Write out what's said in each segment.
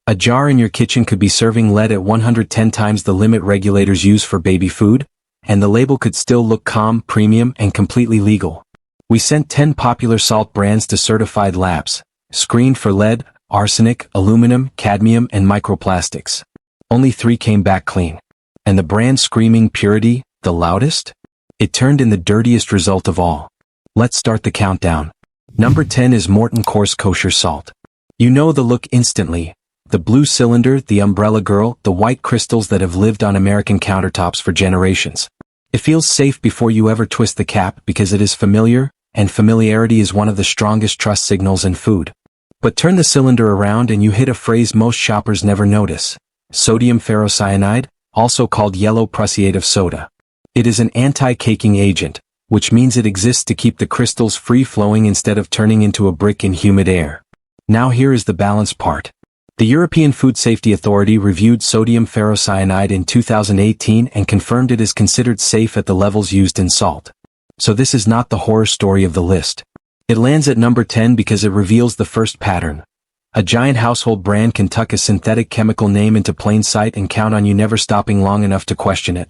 A jar in your kitchen could be serving lead at 110 times the limit regulators use for baby food, and the label could still look calm, premium, and completely legal. We sent 10 popular salt brands to certified labs, screened for lead, arsenic, aluminum, cadmium, and microplastics. Only 3 came back clean. And the brand screaming purity, the loudest? It turned in the dirtiest result of all. Let's start the countdown. Number 10 is Morton Coarse Kosher Salt. You know the look instantly. The blue cylinder, the umbrella girl, the white crystals that have lived on American countertops for generations. It feels safe before you ever twist the cap because it is familiar, and familiarity is one of the strongest trust signals in food. But turn the cylinder around and you hit a phrase most shoppers never notice. Sodium ferrocyanide, also called yellow prussiate of soda. It is an anti-caking agent, which means it exists to keep the crystals free-flowing instead of turning into a brick in humid air. Now here is the balance part. The European Food Safety Authority reviewed sodium ferrocyanide in 2018 and confirmed it is considered safe at the levels used in salt. So this is not the horror story of the list. It lands at number 10 because it reveals the first pattern. A giant household brand can tuck a synthetic chemical name into plain sight and count on you never stopping long enough to question it.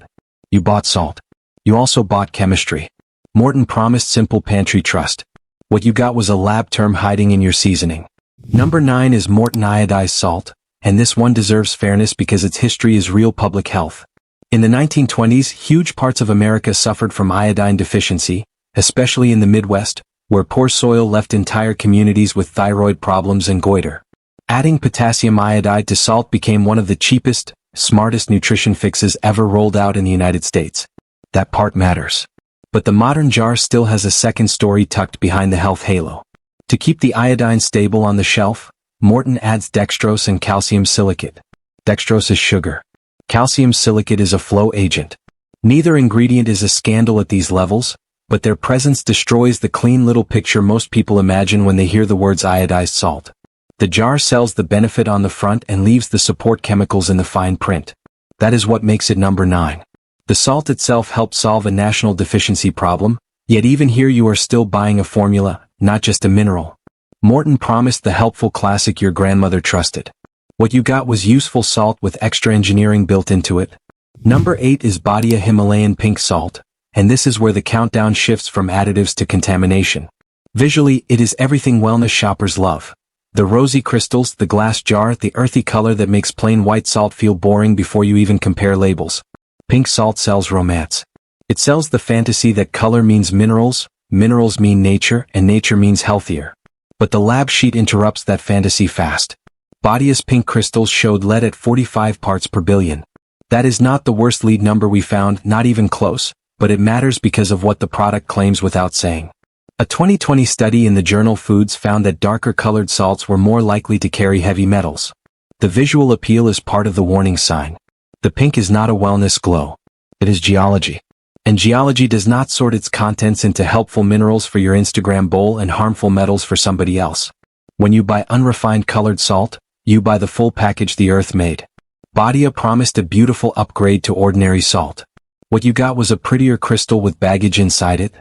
You bought salt. You also bought chemistry. Morton promised simple pantry trust. What you got was a lab term hiding in your seasoning. Number 9 is Morton iodized salt, and this one deserves fairness because its history is real public health. In the 1920s, huge parts of America suffered from iodine deficiency, especially in the Midwest, where poor soil left entire communities with thyroid problems and goiter. Adding potassium iodide to salt became one of the cheapest, smartest nutrition fixes ever rolled out in the United States. That part matters. But the modern jar still has a second story tucked behind the health halo. To keep the iodine stable on the shelf, Morton adds dextrose and calcium silicate. Dextrose is sugar. Calcium silicate is a flow agent. Neither ingredient is a scandal at these levels, but their presence destroys the clean little picture most people imagine when they hear the words iodized salt. The jar sells the benefit on the front and leaves the support chemicals in the fine print. That is what makes it number 9. The salt itself helped solve a national deficiency problem, yet even here you are still buying a formula, not just a mineral. Morton promised the helpful classic your grandmother trusted. What you got was useful salt with extra engineering built into it. Number 8 is Badia Himalayan pink salt, and this is where the countdown shifts from additives to contamination. Visually, it is everything wellness shoppers love. The rosy crystals, the glass jar, the earthy color that makes plain white salt feel boring before you even compare labels. Pink salt sells romance. It sells the fantasy that color means minerals, minerals mean nature, and nature means healthier. But the lab sheet interrupts that fantasy fast. Badia's pink crystals showed lead at 45 parts per billion. That is not the worst lead number we found, not even close, but it matters because of what the product claims without saying. A 2020 study in the journal Foods found that darker colored salts were more likely to carry heavy metals. The visual appeal is part of the warning sign. The pink is not a wellness glow. It is geology. And geology does not sort its contents into helpful minerals for your Instagram bowl and harmful metals for somebody else. When you buy unrefined colored salt, you buy the full package the earth made. Badia promised a beautiful upgrade to ordinary salt. What you got was a prettier crystal with baggage inside it.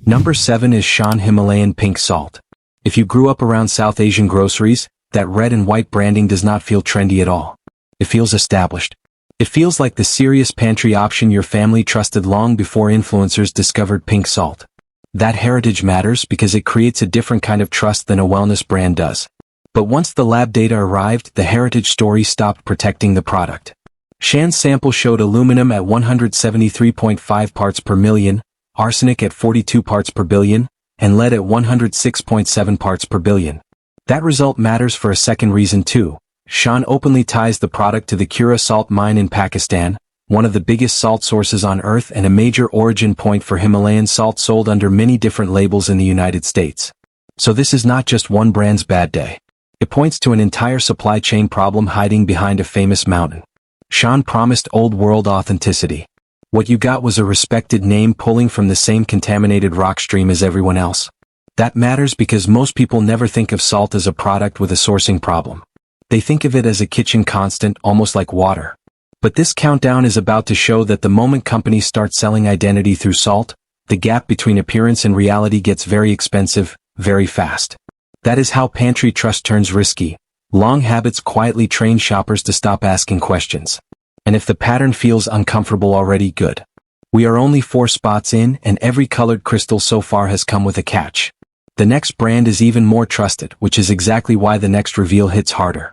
Number 7 is Shan Himalayan pink salt. If you grew up around South Asian groceries, that red and white branding does not feel trendy at all. It feels established. It feels like the serious pantry option your family trusted long before influencers discovered pink salt. That heritage matters because it creates a different kind of trust than a wellness brand does. But once the lab data arrived, the heritage story stopped protecting the product. Shan's sample showed aluminum at 173.5 parts per million, arsenic at 42 parts per billion, and lead at 106.7 parts per billion. That result matters for a second reason too. Shan openly ties the product to the Kura salt mine in Pakistan, one of the biggest salt sources on Earth and a major origin point for Himalayan salt sold under many different labels in the United States. So this is not just one brand's bad day. It points to an entire supply chain problem hiding behind a famous mountain. Shan promised old world authenticity. What you got was a respected name pulling from the same contaminated rock stream as everyone else. That matters because most people never think of salt as a product with a sourcing problem. They think of it as a kitchen constant, almost like water. But this countdown is about to show that the moment companies start selling identity through salt, the gap between appearance and reality gets very expensive, very fast. That is how pantry trust turns risky, Long habits quietly train shoppers to stop asking questions. And if the pattern feels uncomfortable already, good. We are only 4 spots in, and every colored crystal so far has come with a catch. The next brand is even more trusted, which is exactly why the next reveal hits harder.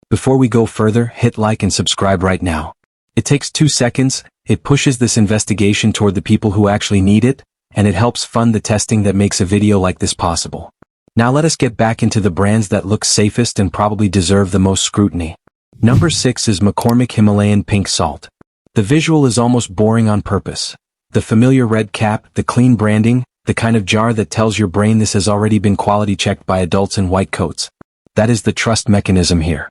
Before we go further, hit like and subscribe right now. It takes 2 seconds, it pushes this investigation toward the people who actually need it, and it helps fund the testing that makes a video like this possible. Now let us get back into the brands that look safest and probably deserve the most scrutiny. Number 6 is McCormick Himalayan Pink Salt. The visual is almost boring on purpose. The familiar red cap, the clean branding, the kind of jar that tells your brain this has already been quality checked by adults in white coats. That is the trust mechanism here.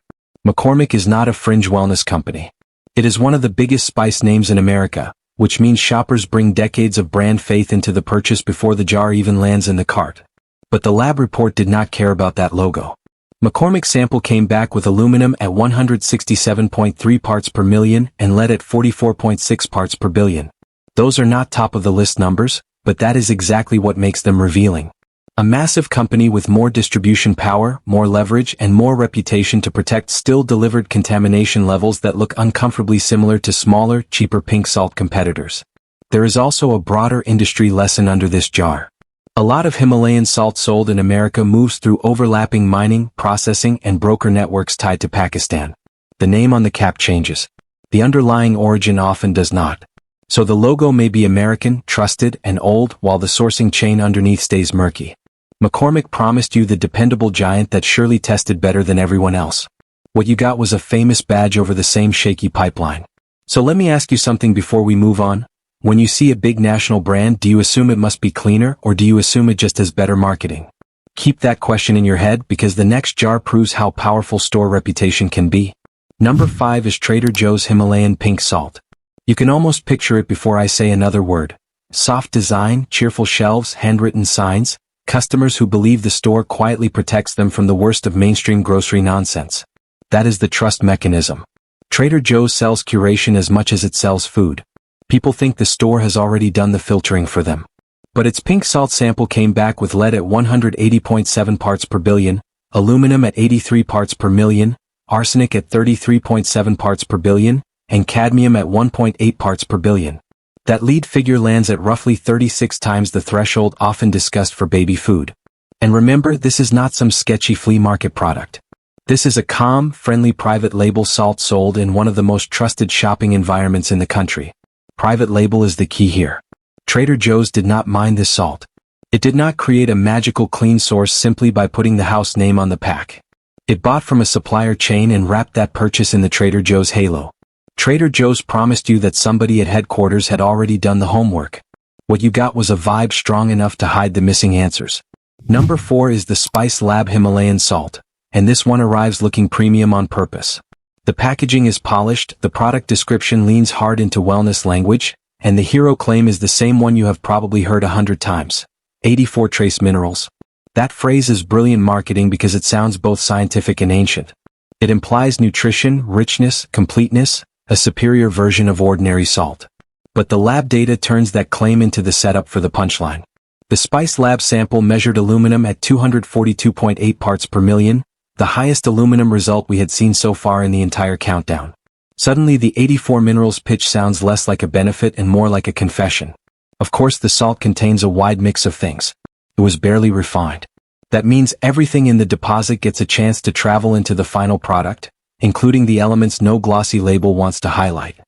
McCormick is not a fringe wellness company. It is one of the biggest spice names in America, which means shoppers bring decades of brand faith into the purchase before the jar even lands in the cart. But the lab report did not care about that logo. McCormick's sample came back with aluminum at 167.3 parts per million and lead at 44.6 parts per billion. Those are not top-of-the-list numbers, but that is exactly what makes them revealing. A massive company with more distribution power, more leverage, and more reputation to protect still delivered contamination levels that look uncomfortably similar to smaller, cheaper pink salt competitors. There is also a broader industry lesson under this jar. A lot of Himalayan salt sold in America moves through overlapping mining, processing, and broker networks tied to Pakistan. The name on the cap changes. The underlying origin often does not. So the logo may be American, trusted, and old, while the sourcing chain underneath stays murky. McCormick promised you the dependable giant that surely tested better than everyone else. What you got was a famous badge over the same shaky pipeline. So let me ask you something before we move on. When you see a big national brand, do you assume it must be cleaner, or do you assume it just has better marketing? Keep that question in your head, because the next jar proves how powerful store reputation can be. Number 5 is Trader Joe's Himalayan Pink Salt. You can almost picture it before I say another word. Soft design, cheerful shelves, handwritten signs, customers who believe the store quietly protects them from the worst of mainstream grocery nonsense. That is the trust mechanism. Trader Joe's sells curation as much as it sells food. People think the store has already done the filtering for them. But its pink salt sample came back with lead at 180.7 parts per billion, aluminum at 83 parts per million, arsenic at 33.7 parts per billion, and cadmium at 1.8 parts per billion. That lead figure lands at roughly 36 times the threshold often discussed for baby food. And remember, this is not some sketchy flea market product. This is a calm, friendly private label salt sold in one of the most trusted shopping environments in the country. Private label is the key here. Trader Joe's did not mine this salt. It did not create a magical clean source simply by putting the house name on the pack. It bought from a supplier chain and wrapped that purchase in the Trader Joe's halo. Trader Joe's promised you that somebody at headquarters had already done the homework. What you got was a vibe strong enough to hide the missing answers. Number 4 is the Spice Lab Himalayan Salt, and this one arrives looking premium on purpose. The packaging is polished, the product description leans hard into wellness language, and the hero claim is the same one you have probably heard 100 times. 84 trace minerals. That phrase is brilliant marketing because it sounds both scientific and ancient. It implies nutrition, richness, completeness, a superior version of ordinary salt. But the lab data turns that claim into the setup for the punchline. The Spice Lab sample measured aluminum at 242.8 parts per million, the highest aluminum result we had seen so far in the entire countdown. Suddenly the 84 minerals pitch sounds less like a benefit and more like a confession. Of course the salt contains a wide mix of things. It was barely refined. That means everything in the deposit gets a chance to travel into the final product, including the elements no glossy label wants to highlight.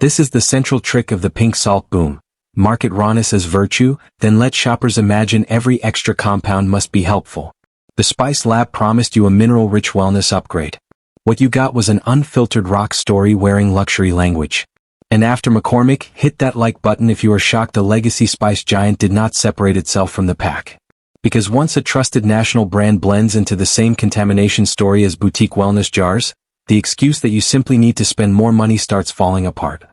This is the central trick of the pink salt boom. Market rawness as virtue, then let shoppers imagine every extra compound must be helpful. The Spice Lab promised you a mineral-rich wellness upgrade. What you got was an unfiltered rock story wearing luxury language. And after McCormick, hit that like button if you are shocked a legacy spice giant did not separate itself from the pack. Because once a trusted national brand blends into the same contamination story as boutique wellness jars, the excuse that you simply need to spend more money starts falling apart.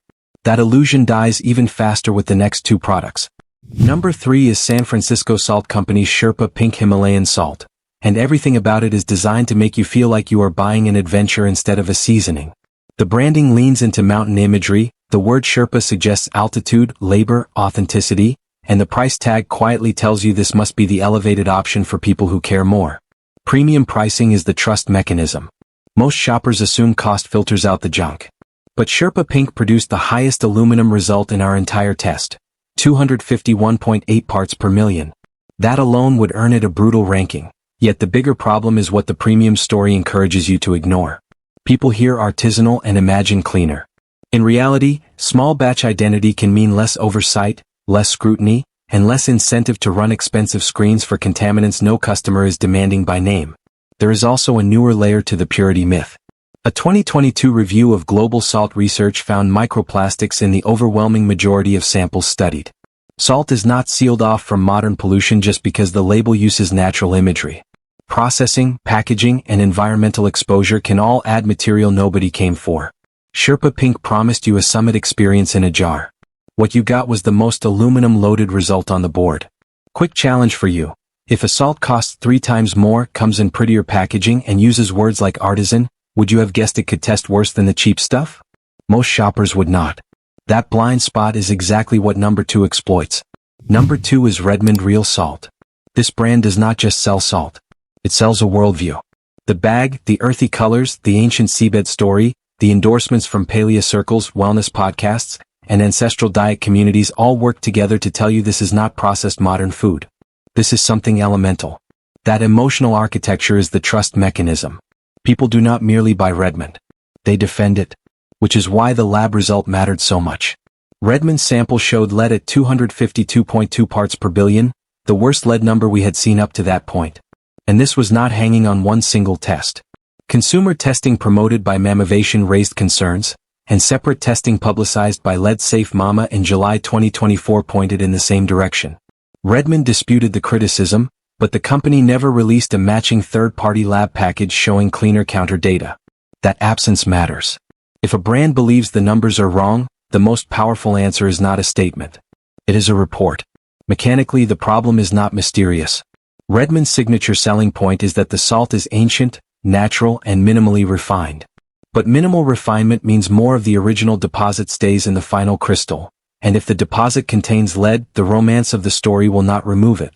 That illusion dies even faster with the next 2 products. Number 3 is San Francisco Salt Company's Sherpa Pink Himalayan Salt, and everything about it is designed to make you feel like you are buying an adventure instead of a seasoning. The branding leans into mountain imagery, the word Sherpa suggests altitude, labor, authenticity, and the price tag quietly tells you this must be the elevated option for people who care more. Premium pricing is the trust mechanism. Most shoppers assume cost filters out the junk. But Sherpa Pink produced the highest aluminum result in our entire test, 251.8 parts per million. That alone would earn it a brutal ranking. Yet the bigger problem is what the premium story encourages you to ignore. People hear artisanal and imagine cleaner. In reality, small batch identity can mean less oversight, less scrutiny, and less incentive to run expensive screens for contaminants no customer is demanding by name. There is also a newer layer to the purity myth. A 2022 review of global salt research found microplastics in the overwhelming majority of samples studied. Salt is not sealed off from modern pollution just because the label uses natural imagery. Processing, packaging, and environmental exposure can all add material nobody came for. Sherpa Pink promised you a summit experience in a jar. What you got was the most aluminum-loaded result on the board. Quick challenge for you. If a salt costs 3 times more, comes in prettier packaging, and uses words like artisan, would you have guessed it could test worse than the cheap stuff? Most shoppers would not. That blind spot is exactly what number 2 exploits. Number 2 is Redmond Real Salt. This brand does not just sell salt. It sells a worldview. The bag, the earthy colors, the ancient seabed story, the endorsements from paleo circles, wellness podcasts, and ancestral diet communities all work together to tell you this is not processed modern food. This is something elemental. That emotional architecture is the trust mechanism. People do not merely buy Redmond. They defend it. Which is why the lab result mattered so much. Redmond's sample showed lead at 252.2 parts per billion, the worst lead number we had seen up to that point. And this was not hanging on one single test. Consumer testing promoted by Mammovation raised concerns, and separate testing publicized by Lead Safe Mama in July 2024 pointed in the same direction. Redmond disputed the criticism, but the company never released a matching third-party lab package showing cleaner counter data. That absence matters. If a brand believes the numbers are wrong, the most powerful answer is not a statement. It is a report. Mechanically, the problem is not mysterious. Redmond's signature selling point is that the salt is ancient, natural, and minimally refined. But minimal refinement means more of the original deposit stays in the final crystal, and if the deposit contains lead, the romance of the story will not remove it.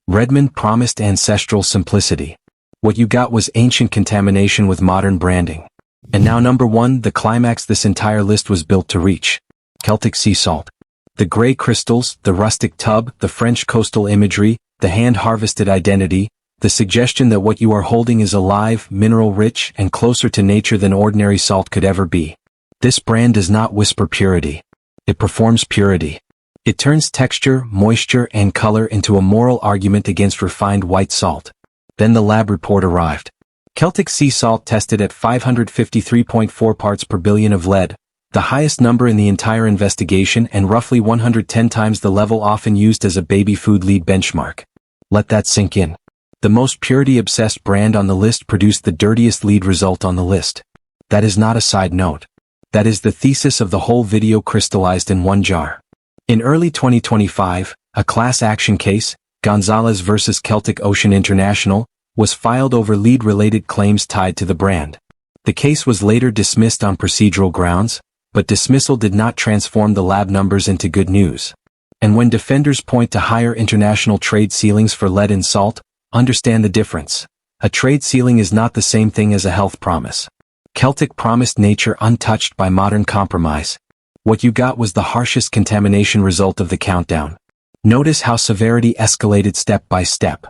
Redmond promised ancestral simplicity. What you got was ancient contamination with modern branding. And now number 1, the climax this entire list was built to reach. Celtic Sea Salt. The gray crystals, the rustic tub, the French coastal imagery, the hand-harvested identity, the suggestion that what you are holding is alive, mineral-rich, and closer to nature than ordinary salt could ever be. This brand does not whisper purity. It performs purity. It turns texture, moisture, and color into a moral argument against refined white salt. Then the lab report arrived. Celtic Sea Salt tested at 553.4 parts per billion of lead, the highest number in the entire investigation and roughly 110 times the level often used as a baby food lead benchmark. Let that sink in. The most purity-obsessed brand on the list produced the dirtiest lead result on the list. That is not a side note. That is the thesis of the whole video crystallized in one jar. In early 2025, a class action case, Gonzalez vs. Celtic Ocean International, was filed over lead-related claims tied to the brand. The case was later dismissed on procedural grounds, but dismissal did not transform the lab numbers into good news. And when defenders point to higher international trade ceilings for lead in salt, understand the difference. A trade ceiling is not the same thing as a health promise. Celtic promised nature untouched by modern compromise. What you got was the harshest contamination result of the countdown. Notice how severity escalated step by step.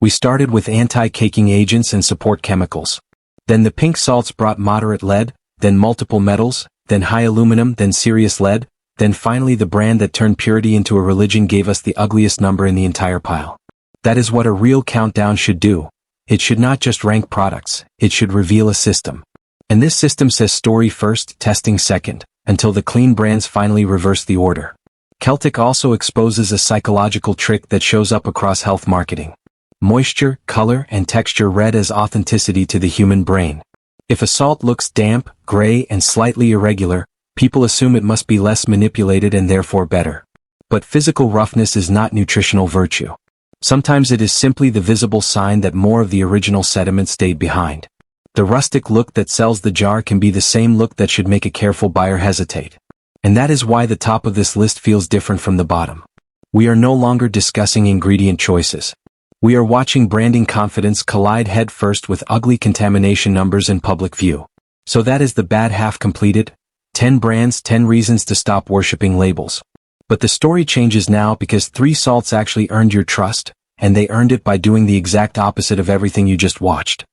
We started with anti-caking agents and support chemicals. Then the pink salts brought moderate lead, then multiple metals, then high aluminum, then serious lead, then finally the brand that turned purity into a religion gave us the ugliest number in the entire pile. That is what a real countdown should do. It should not just rank products, it should reveal a system. And this system says story first, testing second, until the clean brands finally reverse the order. Celtic also exposes a psychological trick that shows up across health marketing. Moisture, color, and texture read as authenticity to the human brain. If a salt looks damp, gray, and slightly irregular, people assume it must be less manipulated and therefore better. But physical roughness is not nutritional virtue. Sometimes it is simply the visible sign that more of the original sediment stayed behind. The rustic look that sells the jar can be the same look that should make a careful buyer hesitate. And that is why the top of this list feels different from the bottom. We are no longer discussing ingredient choices. We are watching branding confidence collide headfirst with ugly contamination numbers in public view. So that is the bad half completed. 10 brands, 10 reasons to stop worshipping labels. But the story changes now because 3 salts actually earned your trust, and they earned it by doing the exact opposite of everything you just watched.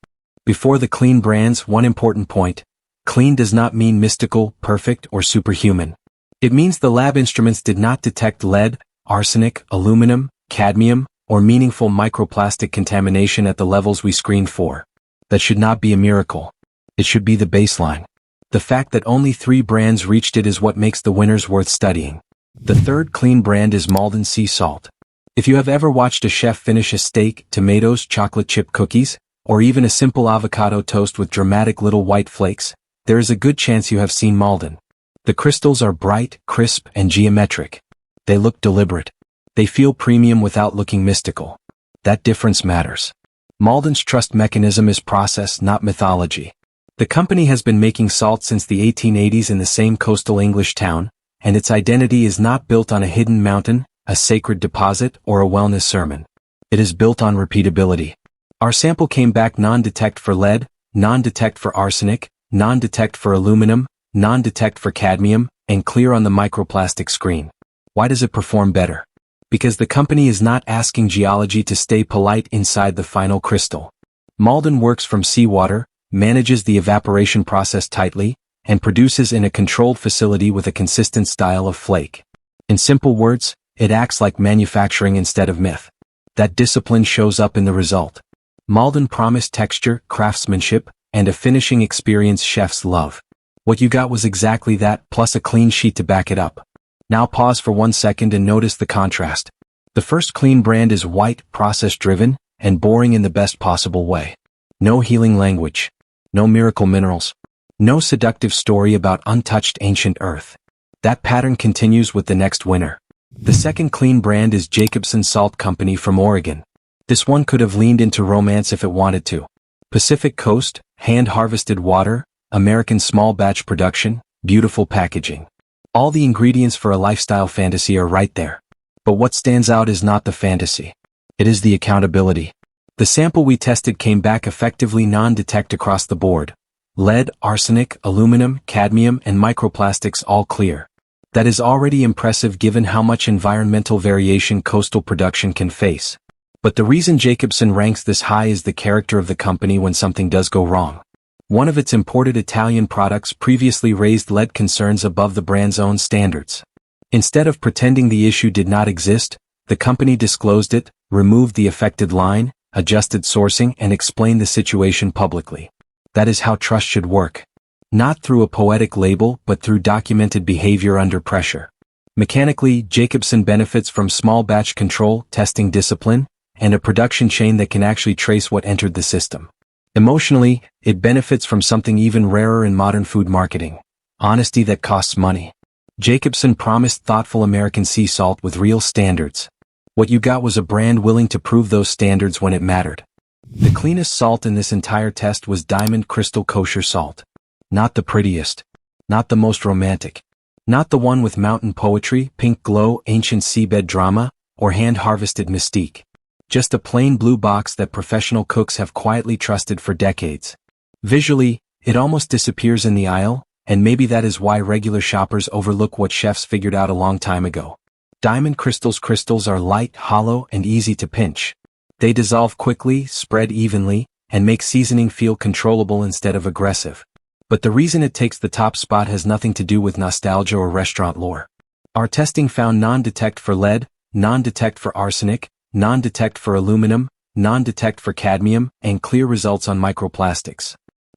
Before the clean brands, one important point. Clean does not mean mystical, perfect, or superhuman. It means the lab instruments did not detect lead, arsenic, aluminum, cadmium, or meaningful microplastic contamination at the levels we screened for. That should not be a miracle. It should be the baseline. The fact that only 3 brands reached it is what makes the winners worth studying. The third clean brand is Celtic Sea Salt. If you have ever watched a chef finish a steak, tomatoes, chocolate chip cookies, or even a simple avocado toast with dramatic little white flakes, there is a good chance you have seen Malden. The crystals are bright, crisp, and geometric. They look deliberate. They feel premium without looking mystical. That difference matters. Malden's trust mechanism is process, not mythology. The company has been making salt since the 1880s in the same coastal English town, and its identity is not built on a hidden mountain, a sacred deposit, or a wellness sermon. It is built on repeatability. Our sample came back non-detect for lead, non-detect for arsenic, non-detect for aluminum, non-detect for cadmium, and clear on the microplastic screen. Why does it perform better? Because the company is not asking geology to stay polite inside the final crystal. Malden works from seawater, manages the evaporation process tightly, and produces in a controlled facility with a consistent style of flake. In simple words, it acts like manufacturing instead of myth. That discipline shows up in the result. Malden promised texture, craftsmanship, and a finishing experience chefs love. What you got was exactly that, plus a clean sheet to back it up. Now pause for 1 second and notice the contrast. The first clean brand is white, process-driven, and boring in the best possible way. No healing language. No miracle minerals. No seductive story about untouched ancient earth. That pattern continues with the next winner. The second clean brand is Jacobsen Salt Company from Oregon. This one could have leaned into romance if it wanted to. Pacific Coast, hand-harvested water, American small batch production, beautiful packaging. All the ingredients for a lifestyle fantasy are right there. But what stands out is not the fantasy. It is the accountability. The sample we tested came back effectively non-detect across the board. Lead, arsenic, aluminum, cadmium, and microplastics all clear. That is already impressive given how much environmental variation coastal production can face. But the reason Jacobsen ranks this high is the character of the company when something does go wrong. One of its imported Italian products previously raised lead concerns above the brand's own standards. Instead of pretending the issue did not exist, the company disclosed it, removed the affected line, adjusted sourcing, and explained the situation publicly. That is how trust should work. Not through a poetic label, but through documented behavior under pressure. Mechanically, Jacobsen benefits from small batch control, testing discipline, and a production chain that can actually trace what entered the system. Emotionally, it benefits from something even rarer in modern food marketing. Honesty that costs money. Jacobsen promised thoughtful American sea salt with real standards. What you got was a brand willing to prove those standards when it mattered. The cleanest salt in this entire test was Diamond Crystal Kosher Salt. Not the prettiest. Not the most romantic. Not the one with mountain poetry, pink glow, ancient seabed drama, or hand-harvested mystique. Just a plain blue box that professional cooks have quietly trusted for decades. Visually, it almost disappears in the aisle, and maybe that is why regular shoppers overlook what chefs figured out a long time ago. Diamond crystals are light, hollow, and easy to pinch. They dissolve quickly, spread evenly, and make seasoning feel controllable instead of aggressive. But the reason it takes the top spot has nothing to do with nostalgia or restaurant lore. Our testing found non-detect for lead, non-detect for arsenic, non-detect for aluminum, non-detect for cadmium, and clear results on microplastics.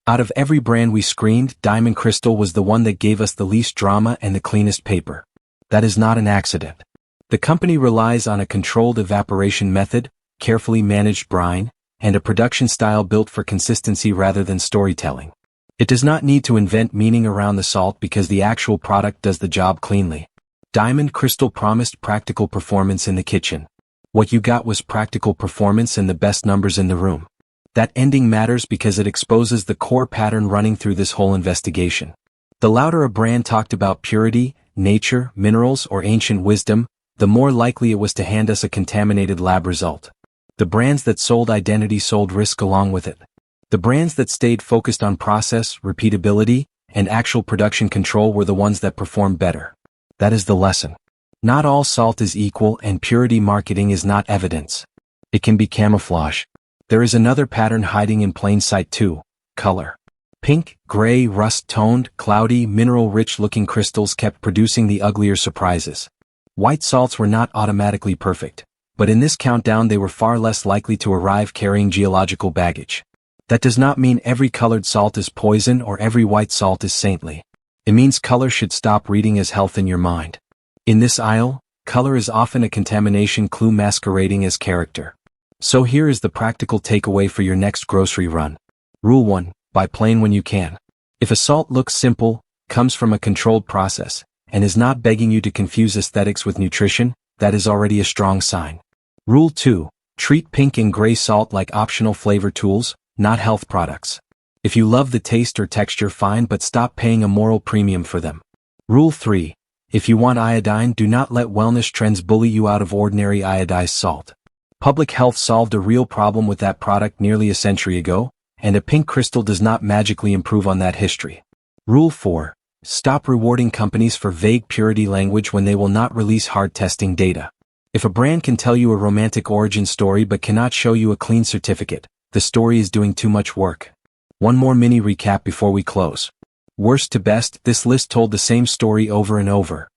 Out of every brand we screened, Diamond Crystal was the one that gave us the least drama and the cleanest paper. That is not an accident. The company relies on a controlled evaporation method, carefully managed brine, and a production style built for consistency rather than storytelling. It does not need to invent meaning around the salt because the actual product does the job cleanly. Diamond Crystal promised practical performance in the kitchen. What you got was practical performance and the best numbers in the room. That ending matters because it exposes the core pattern running through this whole investigation. The louder a brand talked about purity, nature, minerals, or ancient wisdom, the more likely it was to hand us a contaminated lab result. The brands that sold identity sold risk along with it. The brands that stayed focused on process, repeatability, and actual production control were the ones that performed better. That is the lesson. Not all salt is equal, and purity marketing is not evidence. It can be camouflage. There is another pattern hiding in plain sight too: color. Pink, gray, rust-toned, cloudy, mineral-rich looking crystals kept producing the uglier surprises. White salts were not automatically perfect, but in this countdown they were far less likely to arrive carrying geological baggage. That does not mean every colored salt is poison or every white salt is saintly. It means color should stop reading as health in your mind. In this aisle, color is often a contamination clue masquerading as character. So here is the practical takeaway for your next grocery run. Rule 1. Buy plain when you can. If a salt looks simple, comes from a controlled process, and is not begging you to confuse aesthetics with nutrition, that is already a strong sign. Rule 2. Treat pink and gray salt like optional flavor tools, not health products. If you love the taste or texture, fine, but stop paying a moral premium for them. Rule 3. If you want iodine, do not let wellness trends bully you out of ordinary iodized salt. Public health solved a real problem with that product nearly a century ago, and a pink crystal does not magically improve on that history. Rule 4. Stop rewarding companies for vague purity language when they will not release hard testing data. If a brand can tell you a romantic origin story but cannot show you a clean certificate, the story is doing too much work. One more mini recap before we close. Worst to best, this list told the same story over and over.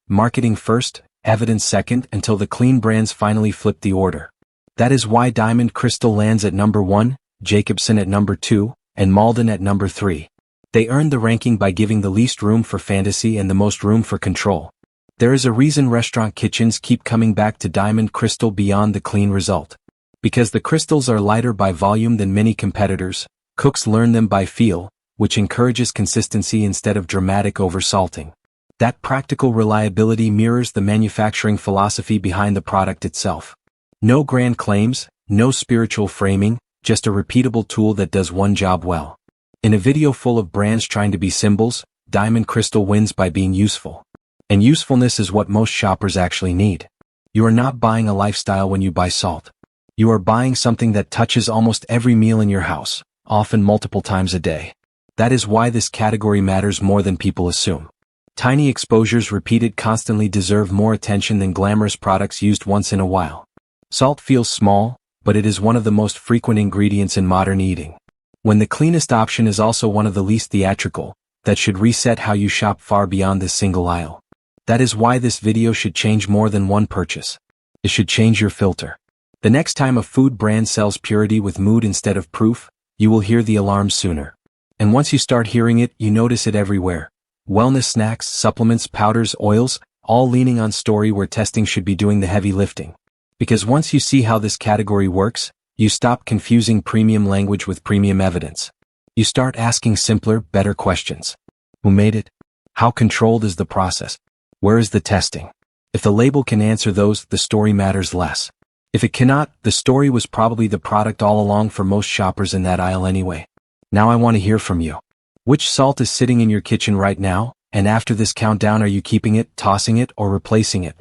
Marketing first, evidence second, until the clean brands finally flipped the order. That is why Diamond Crystal lands at number 1, Jacobsen at number 2, and Malden at number 3. They earned the ranking by giving the least room for fantasy and the most room for control. There is a reason restaurant kitchens keep coming back to Diamond Crystal beyond the clean result. Because the crystals are lighter by volume than many competitors, cooks learn them by feel, which encourages consistency instead of dramatic oversalting. That practical reliability mirrors the manufacturing philosophy behind the product itself. No grand claims, no spiritual framing, just a repeatable tool that does one job well. In a video full of brands trying to be symbols, Diamond Crystal wins by being useful. And usefulness is what most shoppers actually need. You are not buying a lifestyle when you buy salt. You are buying something that touches almost every meal in your house, often multiple times a day. That is why this category matters more than people assume. Tiny exposures repeated constantly deserve more attention than glamorous products used once in a while. Salt feels small, but it is one of the most frequent ingredients in modern eating. When the cleanest option is also one of the least theatrical, that should reset how you shop far beyond this single aisle. That is why this video should change more than one purchase. It should change your filter. The next time a food brand sells purity with mood instead of proof, you will hear the alarms sooner. And once you start hearing it, you notice it everywhere. Wellness snacks, supplements, powders, oils, all leaning on story where testing should be doing the heavy lifting. Because once you see how this category works, you stop confusing premium language with premium evidence. You start asking simpler, better questions. Who made it? How controlled is the process? Where is the testing? If the label can answer those, the story matters less. If it cannot, the story was probably the product all along for most shoppers in that aisle anyway. Now I want to hear from you. Which salt is sitting in your kitchen right now, and after this countdown, are you keeping it, tossing it, or replacing it?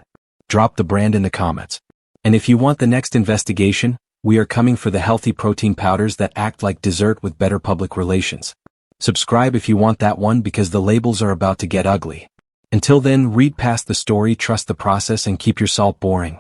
Drop the brand in the comments. And if you want the next investigation, we are coming for the healthy protein powders that act like dessert with better public relations. Subscribe if you want that one, because the labels are about to get ugly. Until then, read past the story, trust the process, and keep your salt boring.